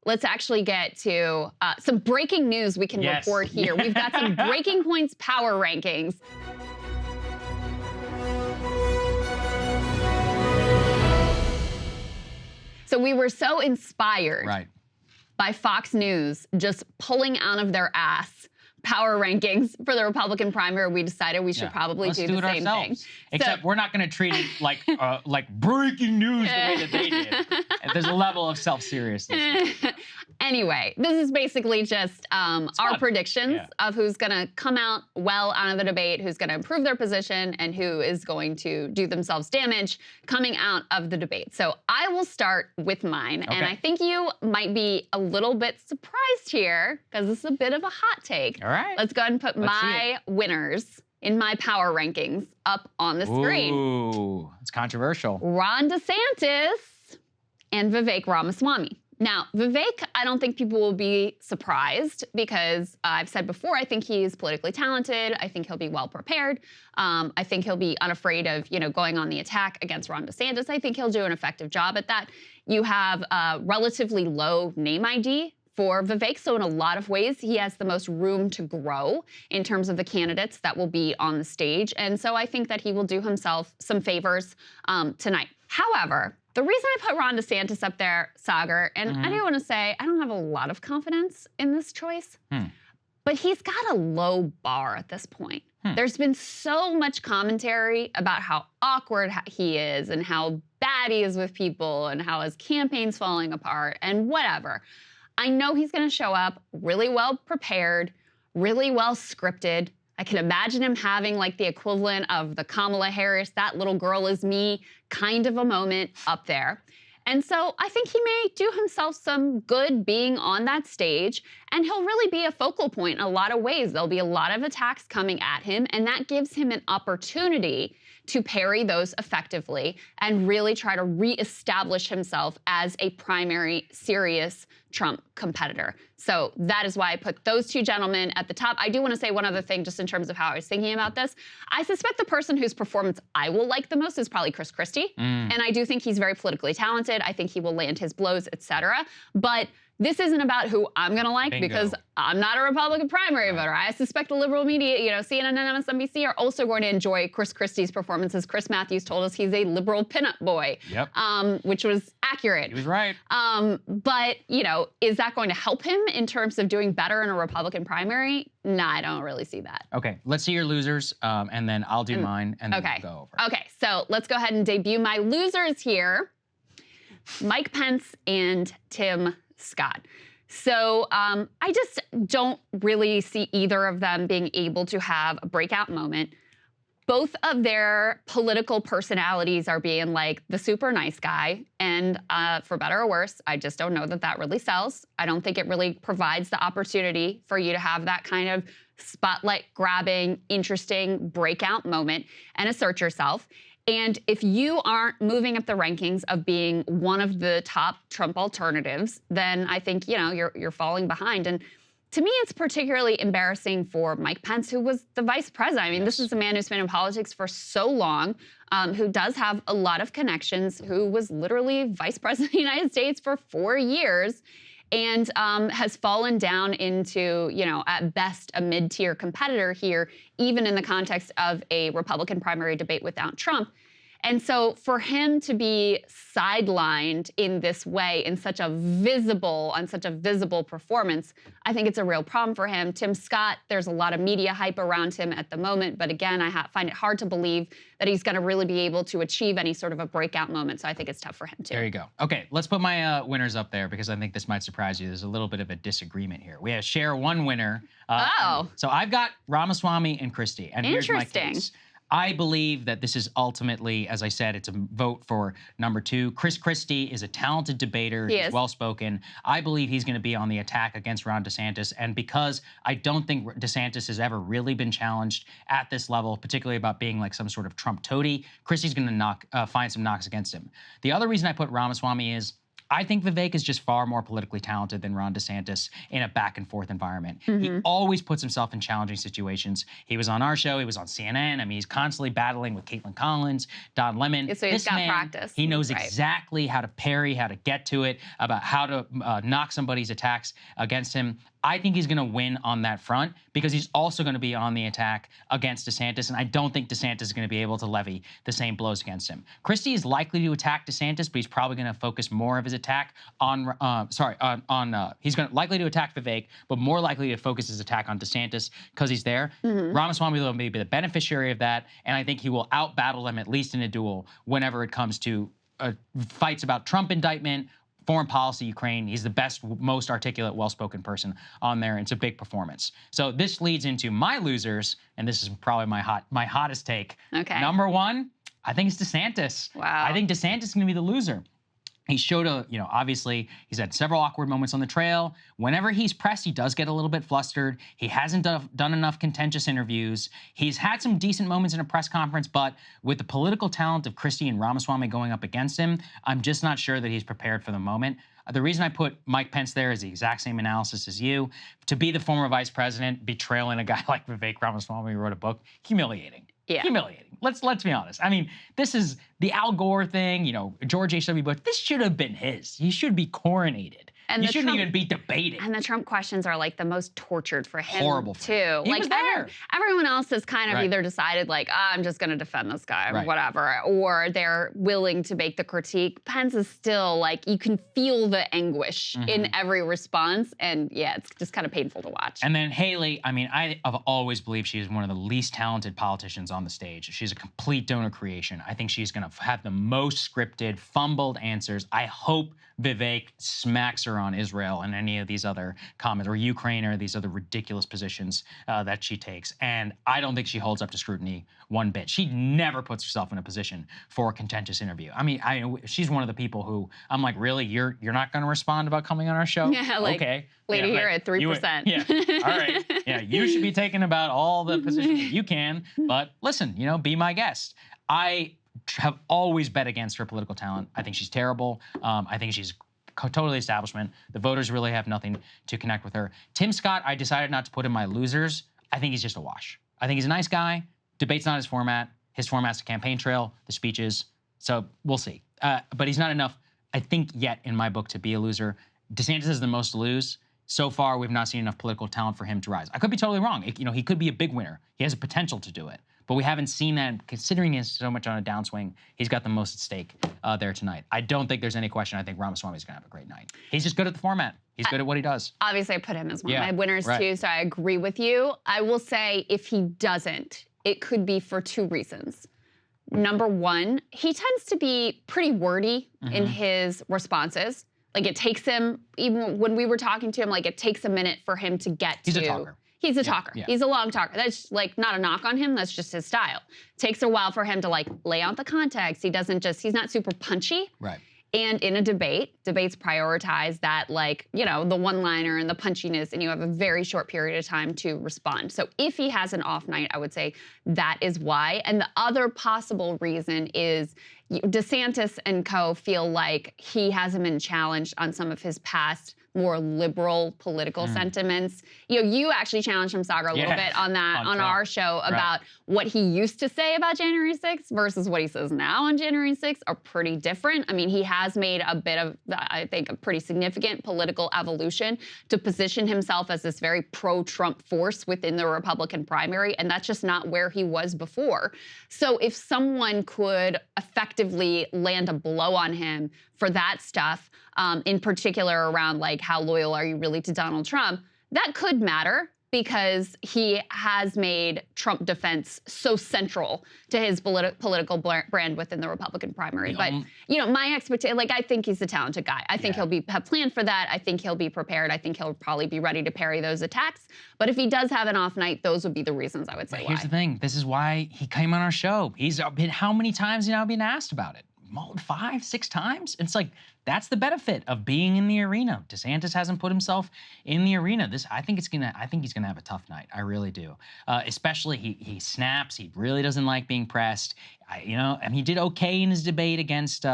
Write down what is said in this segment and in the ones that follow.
let's actually get to some breaking news we can report here. We've got some breaking points power rankings. So we were so inspired by Fox News just pulling out of their ass power rankings for the Republican primary. We decided we should probably do the same thing. Except we're not going to treat it like breaking news the way that they did. There's a level of self-seriousness. Anyway, this is basically just our predictions of who's going to come out well out of the debate, who's going to improve their position, and who is going to do themselves damage coming out of the debate. So I will start with mine, and I think you might be a little bit surprised here because this is a bit of a hot take. All right. Let's go ahead and put my winners in my power rankings up on the screen. Ooh, it's controversial. Ron DeSantis and Vivek Ramaswamy. Now, Vivek, I don't think people will be surprised because I've said before, I think he's politically talented. I think he'll be well prepared. I think he'll be unafraid of, going on the attack against Ron DeSantis. I think he'll do an effective job at that. You have a relatively low name ID for Vivek, so in a lot of ways, he has the most room to grow in terms of the candidates that will be on the stage. And so I think that he will do himself some favors tonight. However, the reason I put Ron DeSantis up there, Saagar, and I do want to say I don't have a lot of confidence in this choice, but he's got a low bar at this point. There's been so much commentary about how awkward he is and how bad he is with people and how his campaign's falling apart and whatever. I know he's going to show up really well prepared, really well scripted. I can imagine him having like the equivalent of the Kamala Harris, that little girl is me kind of a moment up there. And so I think he may do himself some good being on that stage, and he'll really be a focal point in a lot of ways. There'll be a lot of attacks coming at him, and that gives him an opportunity to parry those effectively and really try to reestablish himself as a primary serious Trump competitor. So that is why I put those two gentlemen at the top. I do want to say one other thing just in terms of how I was thinking about this. I suspect the person whose performance I will like the most is probably Chris Christie. And I do think he's very politically talented. I think he will land his blows, etc. But this isn't about who I'm going to like because I'm not a Republican primary voter. I suspect the liberal media, CNN and MSNBC are also going to enjoy Chris Christie's performances. Chris Matthews told us he's a liberal pinup boy, which was accurate. He was right. But, is that going to help him in terms of doing better in a Republican primary? Nah, I don't really see that. Okay, let's see your losers, and then I'll do mine, and then we'll go over. Okay, so let's go ahead and debut my losers here. Mike Pence and Tim Scott. So I just don't really see either of them being able to have a breakout moment. Both of their political personalities are being like the super nice guy. And for better or worse, I just don't know that that really sells. I don't think it really provides the opportunity for you to have that kind of spotlight grabbing, interesting breakout moment and assert yourself. And if you aren't moving up the rankings of being one of the top Trump alternatives, then I think, you're falling behind. And to me, it's particularly embarrassing for Mike Pence, who was the vice president. I mean, this is a man who's been in politics for so long, who does have a lot of connections, who was literally vice president of the United States for 4 years, and has fallen down into, at best, a mid-tier competitor here, even in the context of a Republican primary debate without Trump. And so for him to be sidelined in this way, on such a visible performance, I think it's a real problem for him. Tim Scott, there's a lot of media hype around him at the moment, but again, I find it hard to believe that he's going to really be able to achieve any sort of a breakout moment, so I think it's tough for him too. There you go. Okay, let's put my winners up there because I think this might surprise you. There's a little bit of a disagreement here. We share one winner. So I've got Ramaswamy and Christie, and here's my case. I believe that this is ultimately, as I said, it's a vote for number 2. Chris Christie is a talented debater. He's well-spoken. I believe he's going to be on the attack against Ron DeSantis. And because I don't think DeSantis has ever really been challenged at this level, particularly about being like some sort of Trump toady, Christie's going to find some knocks against him. The other reason I put Ramaswamy is I think Vivek is just far more politically talented than Ron DeSantis in a back and forth environment. He always puts himself in challenging situations. He was on our show. He was on CNN. I mean, he's constantly battling with Caitlin Collins, Don Lemon. So he's got practice. He knows exactly how to parry, how to get to it, about how to knock somebody's attacks against him. I think he's going to win on that front because he's also going to be on the attack against DeSantis, and I don't think DeSantis is going to be able to levy the same blows against him. Christie is likely to attack DeSantis, but he's probably going to focus more of his attack on, he's likely to attack Vivek, but more likely to focus his attack on DeSantis because he's there. Ramaswamy will be the beneficiary of that, and I think he will outbattle them at least in a duel whenever it comes to fights about Trump indictment, foreign policy, Ukraine. He's the best, most articulate, well-spoken person on there. It's a big performance. So this leads into my losers, and this is probably my hottest take. Okay. Number one, I think it's DeSantis. Wow. I think DeSantis is going to be the loser. He showed obviously he's had several awkward moments on the trail. Whenever he's pressed, he does get a little bit flustered. He hasn't done enough contentious interviews. He's had some decent moments in a press conference, but with the political talent of Christie and Ramaswamy going up against him, I'm just not sure that he's prepared for the moment. The reason I put Mike Pence there is the exact same analysis as you. To be the former vice president, betraying a guy like Vivek Ramaswamy who wrote a book, humiliating. Yeah. Humiliating. Let's be honest. I mean, this is the Al Gore thing, George H.W. Bush. This should have been his. He should be coronated. And he shouldn't even be debated. And the Trump questions are like the most tortured for him. Horrible for him. Too. He was there. Everyone else has kind of either decided like, I'm just going to defend this guy or whatever, or they're willing to make the critique. Pence is still like, you can feel the anguish in every response. And yeah, it's just kind of painful to watch. And then Haley, I mean, I've always believed she is one of the least talented politicians on the stage. She's a complete donor creation. I think she's going to have the most scripted, fumbled answers. I hope Vivek smacks her on Israel and any of these other comments, or Ukraine, or these other ridiculous positions that she takes. And I don't think she holds up to scrutiny one bit. She never puts herself in a position for a contentious interview. I mean, she's one of the people who I'm like, really, you're not going to respond about coming on our show? Yeah, like, okay. Lady here at 3%. Yeah, all right. Yeah, you should be taking about all the positions that you can. But listen, be my guest. I have always bet against her political talent. I think she's terrible. I think she's totally establishment. The voters really have nothing to connect with her. Tim Scott, I decided not to put in my losers. I think he's just a wash. I think he's a nice guy. Debate's not his format. His format's the campaign trail, the speeches. So we'll see. But he's not enough, I think, yet in my book to be a loser. DeSantis has the most to lose. So far, we've not seen enough political talent for him to rise. I could be totally wrong. He could be a big winner. He has a potential to do it. But we haven't seen that. Considering he's so much on a downswing, he's got the most at stake there tonight. I don't think there's any question. I think Ramaswamy's going to have a great night. He's just good at the format. He's good at what he does. Obviously, I put him as one of my winners, too, so I agree with you. I will say if he doesn't, it could be for two reasons. Number one, he tends to be pretty wordy in his responses. Like, it takes him, even when we were talking to him, like, it takes a minute for him to get to... He's a talker. He's a talker. Yeah. He's a long talker. That's like not a knock on him. That's just his style. Takes a while for him to like lay out the context. He's not super punchy. Right. And in a debates prioritize that like, the one-liner and the punchiness, and you have a very short period of time to respond. So if he has an off night, I would say that is why. And the other possible reason is DeSantis and co feel like he hasn't been challenged on some of his past more liberal political sentiments. You actually challenged him, Saagar, a little bit on that on our show about what he used to say about January 6th versus what he says now on January 6th are pretty different. I mean, he has made a bit of, I think, a pretty significant political evolution to position himself as this very pro-Trump force within the Republican primary, and that's just not where he was before. So if someone could effectively land a blow on him for that stuff, in particular around like how loyal are you really to Donald Trump, that could matter because he has made Trump defense so central to his political brand within the Republican primary. But, my expectation, like, I think he's a talented guy. I think he'll have planned for that. I think he'll be prepared. I think he'll probably be ready to parry those attacks. But if he does have an off night, those would be the reasons I would say why. Here's the thing. This is why he came on our show. He's been, how many times has he now been asked about it? 5, 6 times? It's like, that's the benefit of being in the arena. DeSantis hasn't put himself in the arena. I think he's gonna have a tough night. I really do. Especially he snaps. He really doesn't like being pressed. And he did okay in his debate against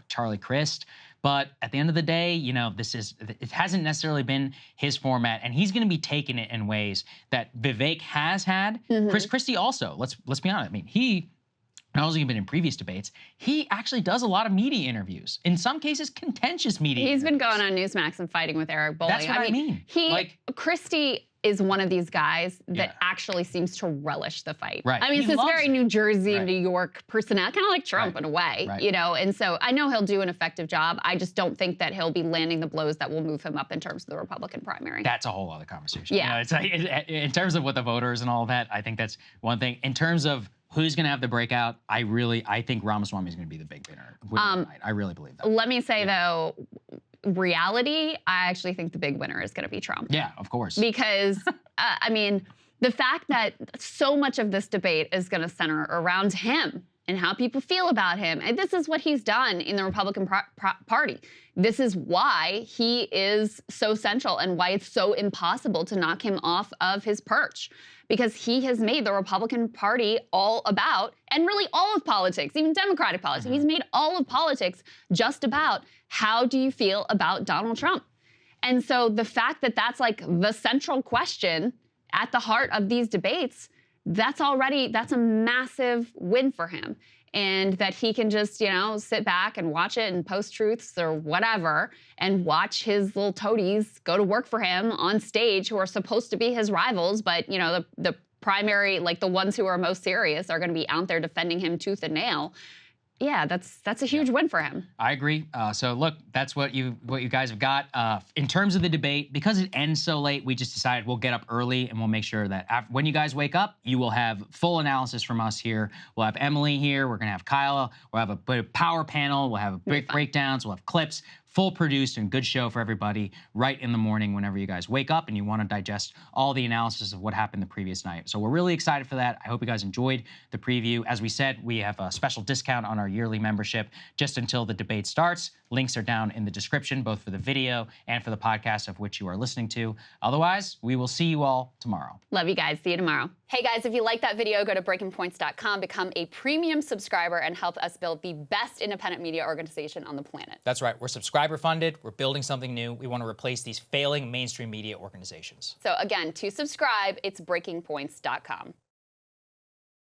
Charlie Crist. But at the end of the day, you know, it hasn't necessarily been his format, and he's going to be taking it in ways that Vivek has had. Chris Christie also. Let's be honest. I mean, he not only been in previous debates, he actually does a lot of media interviews. In some cases, contentious media. He's been going on Newsmax and fighting with Eric Bolling. That's what I mean. Christie is one of these guys that actually seems to relish the fight. Right. I mean, it's this very New Jersey, New York personality, kind of like Trump in a way, you know? And so I know he'll do an effective job. I just don't think that he'll be landing the blows that will move him up in terms of the Republican primary. That's a whole other conversation. Yeah. You know, it's like, in terms of what the voters and all that, I think that's one thing. In terms of who's going to have the breakout, I think Ramaswamy is going to be the big winner tonight. I really believe that. Let me say, though, reality, I actually think the big winner is going to be Trump. Yeah, of course. Because, I mean, the fact that so much of this debate is going to center around him and how people feel about him. And this is what he's done in the Republican Party. This is why he is so central and why it's so impossible to knock him off of his perch. Because he has made the Republican Party all about, and really all of politics, even Democratic politics, he's made all of politics just about how do you feel about Donald Trump? And so the fact that that's like the central question at the heart of these debates, that's a massive win for him. And that he can just, you know, sit back and watch it and post truths or whatever and watch his little toadies go to work for him on stage who are supposed to be his rivals. But, you know, the primary, like the ones who are most serious are going to be out there defending him tooth and nail. Yeah, that's a huge win for him. I agree. So look, that's what you guys have got. In terms of the debate, because it ends so late, we just decided we'll get up early and we'll make sure that when you guys wake up, you will have full analysis from us here. We'll have Emily here. We're gonna have Kyla. We'll have a power panel. We'll have breakdowns. We'll have clips. Full produced and good show for everybody right in the morning whenever you guys wake up and you want to digest all the analysis of what happened the previous night. So we're really excited for that. I hope you guys enjoyed the preview. As we said, we have a special discount on our yearly membership just until the debate starts. Links are down in the description, both for the video and for the podcast of which you are listening to. Otherwise, we will see you all tomorrow. Love you guys. See you tomorrow. Hey guys, if you like that video, go to breakingpoints.com, become a premium subscriber, and help us build the best independent media organization on the planet. That's right. We're subscriber funded. We're building something new. We want to replace these failing mainstream media organizations. So again, to subscribe, it's breakingpoints.com.